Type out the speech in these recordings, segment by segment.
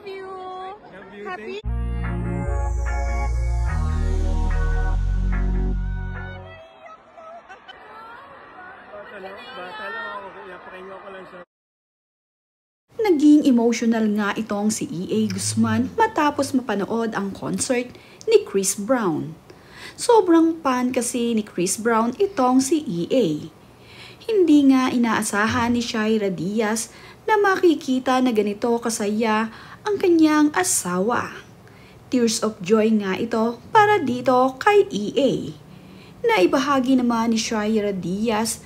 Love you. Love you. Happy. Bata lang ako. Kaya pakinggan ko lang siya. Naging emotional nga itong si E.A. Guzman matapos mapanood ang concert ni Chris Brown. Sobrang fan kasi ni Chris Brown itong si E.A. Hindi nga inaasahan ni Shaira Diaz na makikita na ganito kasaya ang kanyang asawa. Tears of joy nga ito para dito kay E.A. Naibahagi naman ni Shaira Diaz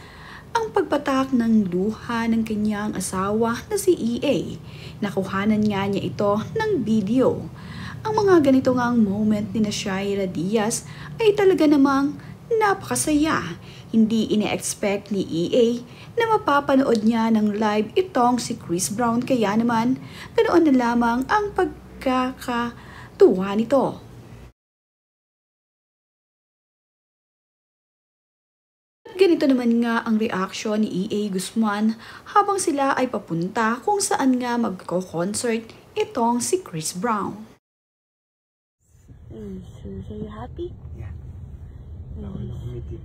ang pagpatak ng luha ng kanyang asawa na si E.A. Nakuhanan nga niya ito ng video. Ang mga ganito ngang moment ni na Shaira Diaz ay talaga namang napakasaya. Hindi ine-expect ni E.A. na mapapanood niya ng live itong si Chris Brown, kaya naman ganoon na lamang ang pagkakatuwa nito. Ganito naman nga ang reaksyon ni E.A. Guzman habang sila ay papunta kung saan nga magko-concert itong si Chris Brown. So you happy? Yeah. Me too.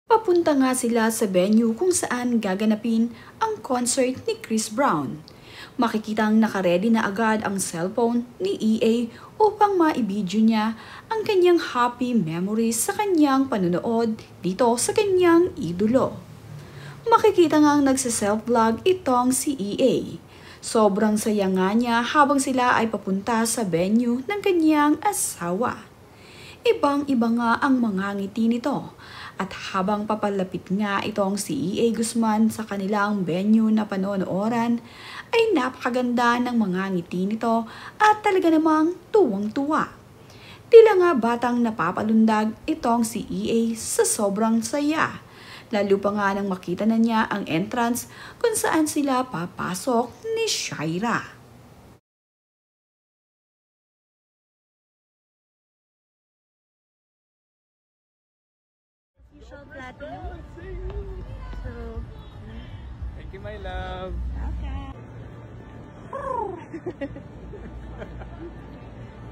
Papunta nga sila sa venue kung saan gaganapin ang concert ni Chris Brown. Makikitang nakaredy na agad ang cellphone ni E.A. upang maibidyo niya ang kanyang happy memories sa kanyang panonood dito sa kanyang idolo. Makikita ngang nagsiself-vlog itong si E.A. Sobrang saya nga niya habang sila ay papunta sa venue ng kanyang asawa. Ibang-iba nga ang mga ngiti nito. At habang papalapit nga itong si E.A. Guzman sa kanilang venue na panonooran, ay napakaganda ng mga ngiti nito at talaga namang tuwang-tuwa. Tila nga batang napapalundag itong si E.A. sa sobrang saya. Lalo pa nga nang makita na niya ang entrance kung saan sila papasok ni Shaira. Platinum. So, Thank you, my love. okay.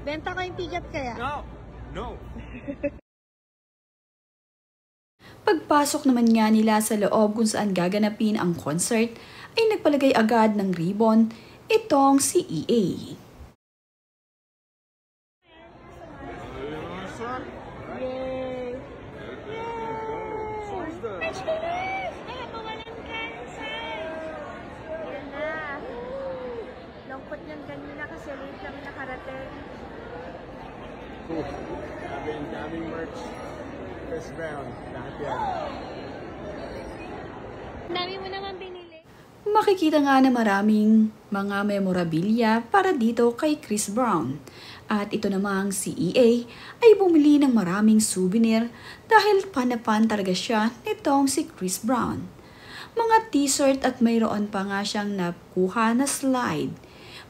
Benta ko yung ticket kaya? No. No. Pagpasok naman nga nila sa loob kung saan gaganapin ang concert, ay nagpalagay agad ng ribbon itong si E.A. Yay! Yan na. Lungkot yan kanina kasi late kami nakarating. Cool. Daming merch. Chris Brown. Lahat yan. Dami mo naman binili. Makikita nga na maraming mga memorabilia para dito kay Chris Brown. At ito namang si E.A. ay bumili ng maraming souvenir dahil fan na fan talaga siya nitong si Chris Brown. Mga t-shirt at mayroon pa nga siyang nakuha na slide.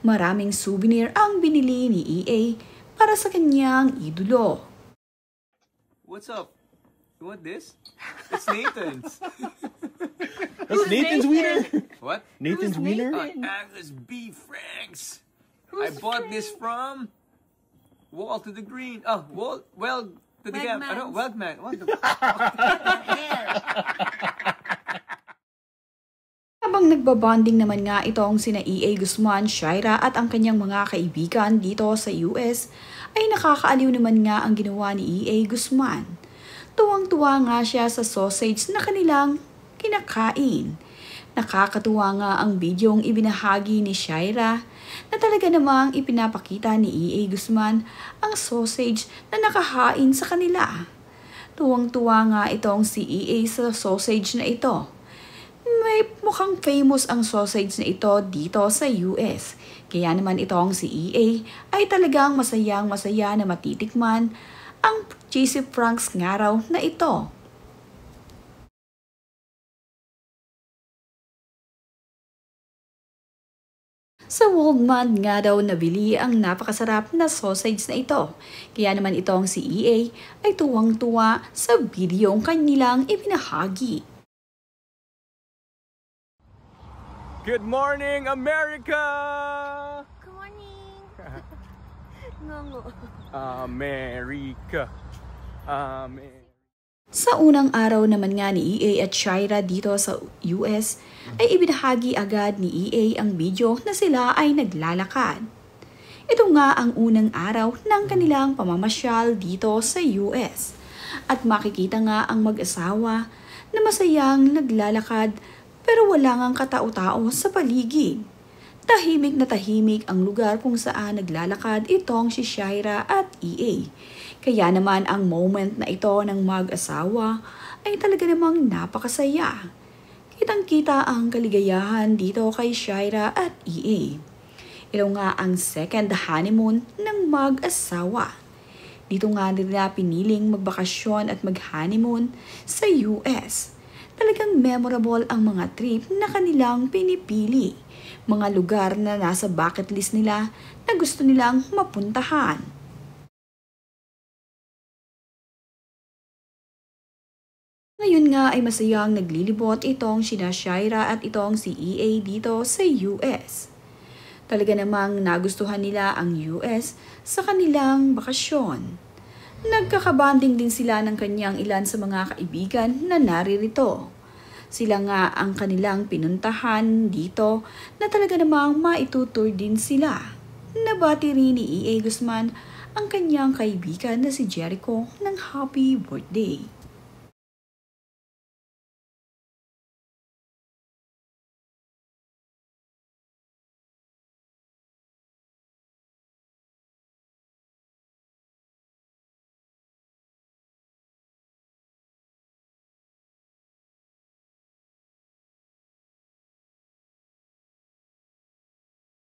Maraming souvenir ang binili ni E.A. para sa kanyang idolo. What's up? You want this? It's Nathan's. That's Nathan's wiener. What? Nathan's wiener. Angus beef franks. I bought this from Wall to the Green. Oh, Well to the Gap. Ano? Wegmans. What the Habang nagbabonding naman nga itong sina E.A. Guzman, Shaira at ang kanyang mga kaibigan dito sa US, ay nakakaaliw naman nga ang ginawa ni E.A. Guzman. Tuwang-tuwa nga siya sa sausage na kanilang kinakain. Nakakatuwa nga ang bidyong ibinahagi ni Shaira na talaga namang ipinapakita ni E.A. Guzman ang sausage na nakahain sa kanila. Tuwang-tuwa nga itong si E.A. sa sausage na ito. May mukhang famous ang sausage na ito dito sa US. Kaya naman itong si E.A. ay talagang masayang-masaya na matitikman ang cheesy franks nga raw na ito. Sa Walmart nga daw nabili ang napakasarap na sausage na ito. Kaya naman itong si E.A. ay tuwang-tuwa sa videong kanilang ibinahagi. Good morning, America! Good morning! Ngongo. America. Sa unang araw naman nga ni EA at Shaira dito sa US, ay ibinahagi agad ni EA ang video na sila ay naglalakad. Ito nga ang unang araw ng kanilang pamamasyal dito sa US. At makikita nga ang mag-asawa na masayang naglalakad pero wala ngang katao-tao sa paligid. Tahimik na tahimik ang lugar kung saan naglalakad itong si Shaira at EA. Kaya naman ang moment na ito ng mag-asawa ay talaga namang napakasaya. Kitang-kita ang kaligayahan dito kay Shaira at EA. Ito nga ang second honeymoon ng mag-asawa. Dito nga nila piniling magbakasyon at mag-honeymoon sa US. Talagang memorable ang mga trip na kanilang pinipili. Mga lugar na nasa bucket list nila na gusto nilang mapuntahan. Ngayon nga ay masayang naglilibot itong sina Shaira at itong si EA dito sa US. Talaga namang nagustuhan nila ang US sa kanilang bakasyon. Nagkakabanding din sila ng kanyang ilan sa mga kaibigan na naririto. Sila nga ang kanilang pinuntahan dito na talaga namang maitutur din sila. Nabati rin ni EA Guzman ang kanyang kaibigan na si Jericho ng happy birthday.